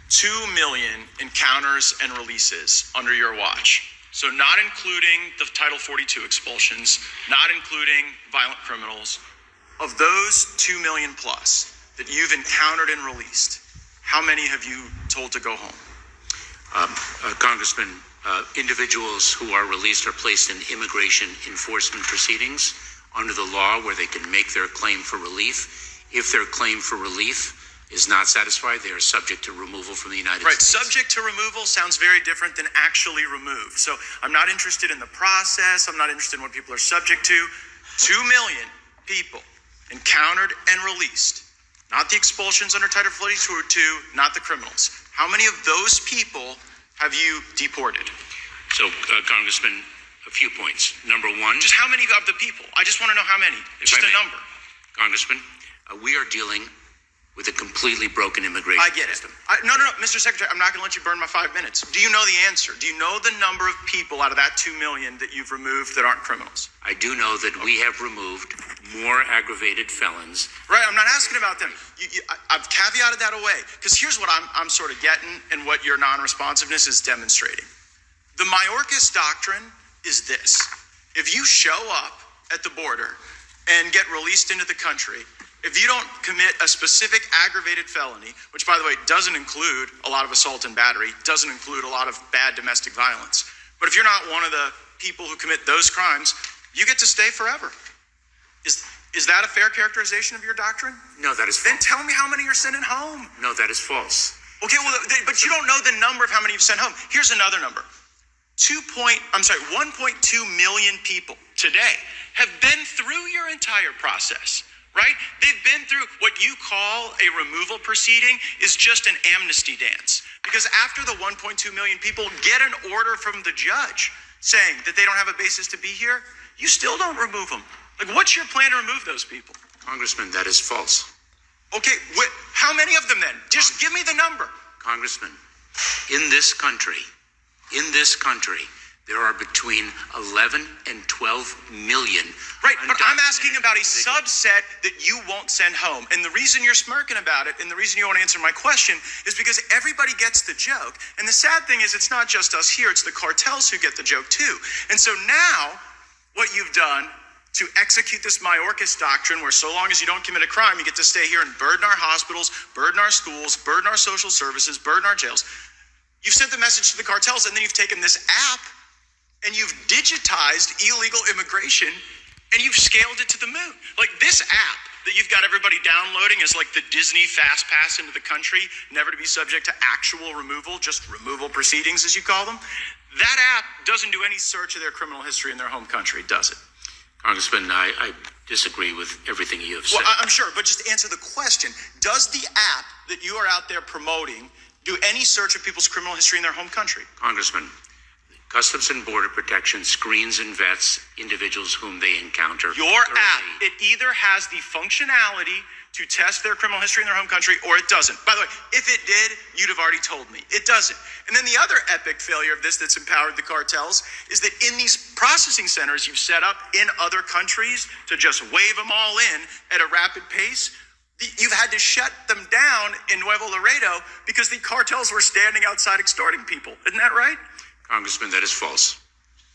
2 million encounters and releases under your watch. So not including the Title 42 expulsions, not including violent criminals. Of those 2 million plus that you've encountered and released, how many have you told to go home? Congressman, individuals who are released are placed in immigration enforcement proceedings under the law where they can make their claim for relief. If their claim for relief is not satisfied, they are subject to removal from the United States. Right, subject to removal sounds very different than actually removed. So I'm not interested in the process. I'm not interested in what people are subject to. 2 million people encountered and released. Not the expulsions under Title 42, not the criminals. How many of those people have you deported? So, Congressman, a few points. Number one. Just how many of the people? I just want to know how many. Just a number. Congressman, we are dealing with a completely broken immigration system. No, Mr. Secretary, I'm not going to let you burn my 5 minutes. Do you know the answer? Do you know the number of people out of that 2 million that you've removed that aren't criminals? I do know that we have removed more aggravated felons. Right, I'm not asking about them. I've caveated that away, because here's what I'm sort of getting and what your non-responsiveness is demonstrating. The Mayorkas doctrine is this. If you show up at the border and get released into the country, if you don't commit a specific aggravated felony, which, by the way, doesn't include a lot of assault and battery, doesn't include a lot of bad domestic violence, but if you're not one of the people who commit those crimes, you get to stay forever. Is that a fair characterization of your doctrine? No, that is false. Then tell me how many you're sending home. No, that is false. Okay, well, but you don't know the number of how many you've sent home. Here's another number. 1.2 million people today have been through your entire process. Right? They've been through what you call a removal proceeding is just an amnesty dance. Because after the 1.2 million people get an order from the judge saying that they don't have a basis to be here, you still don't remove them. Like, what's your plan to remove those people? Congressman, that is false. Okay, how many of them then? Just give me the number. Congressman, in this country, there are between 11 and 12 million. Right, but I'm asking about a subset that you won't send home. And the reason you're smirking about it and the reason you won't answer my question is because everybody gets the joke. And the sad thing is it's not just us here, it's the cartels who get the joke too. And so now what you've done to execute this Mayorkas doctrine where so long as you don't commit a crime, you get to stay here and burden our hospitals, burden our schools, burden our social services, burden our jails. You've sent the message to the cartels, and then you've taken this app and you've digitized illegal immigration and you've scaled it to the moon. Like this app that you've got everybody downloading is like the Disney Fast Pass into the country, never to be subject to actual removal, just removal proceedings as you call them. That app doesn't do any search of their criminal history in their home country, does it? Congressman, I disagree with everything you have said. Well, I'm sure, but just answer the question. Does the app that you are out there promoting do any search of people's criminal history in their home country? Congressman, Customs and Border Protection screens and vets individuals whom they encounter. Your app, it either has the functionality to test their criminal history in their home country or it doesn't. By the way, if it did, you'd have already told me. It doesn't. And then the other epic failure of this that's empowered the cartels is that in these processing centers you've set up in other countries to just wave them all in at a rapid pace, you've had to shut them down in Nuevo Laredo because the cartels were standing outside extorting people. Isn't that right? Congressman, that is false.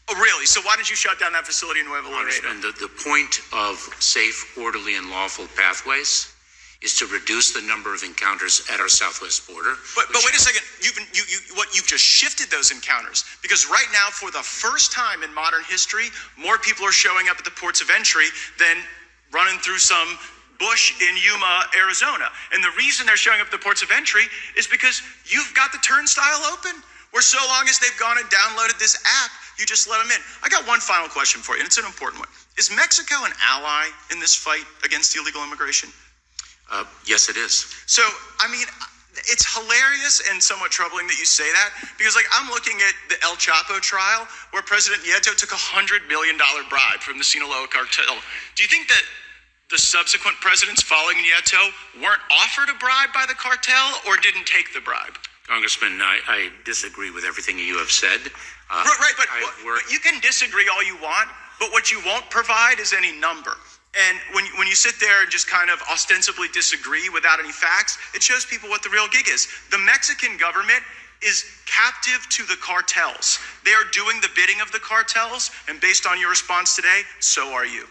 Oh, really? So why did you shut down that facility in Nuevo Laredo? And the point of safe, orderly, and lawful pathways is to reduce the number of encounters at our southwest border. But wait a second. You've just shifted those encounters because right now, for the first time in modern history, more people are showing up at the ports of entry than running through some bush in Yuma, Arizona. And the reason they're showing up at the ports of entry is because you've got the turnstile open. Where so long as they've gone and downloaded this app, you just let them in. I got one final question for you, and it's an important one. Is Mexico an ally in this fight against illegal immigration? Yes, it is. So, I mean, it's hilarious and somewhat troubling that you say that because, like, I'm looking at the El Chapo trial where President Nieto took $100 million bribe from the Sinaloa cartel. Do you think that the subsequent presidents following Nieto weren't offered a bribe by the cartel or didn't take the bribe? Congressman, I disagree with everything you have said. Right, but you can disagree all you want, but what you won't provide is any number. And when you sit there and just kind of ostensibly disagree without any facts, it shows people what the real gig is. The Mexican government is captive to the cartels. They are doing the bidding of the cartels, and based on your response today, so are you.